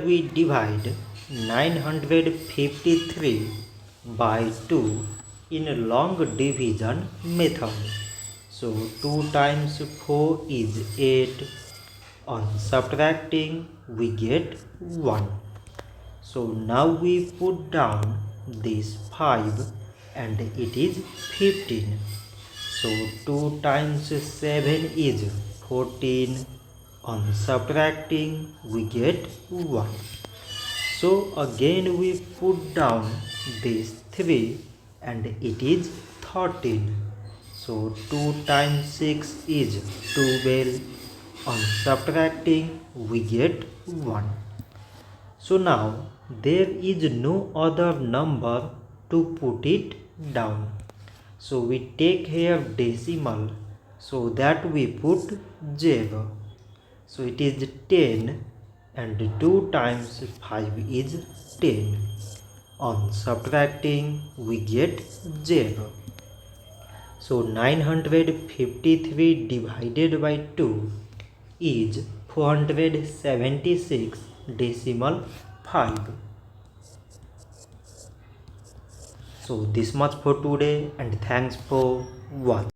we divide 953 by 2 in a long division method. So 2 times 4 is 8. On subtracting we get 1. So now we put down this 5 and it is 15. So 2 times 7 is 14. On subtracting we get 1. So again we put down this 3 and it is 13. So 2 times 6 is 12. On subtracting we get 1. So now there is no other number to put it down. So we take here decimal, so that we put 0. So it is 10 and 2 times 5 is 10. On subtracting we get 0. So 953 divided by 2 is 476 decimal 5. So this much for today and thanks for watching.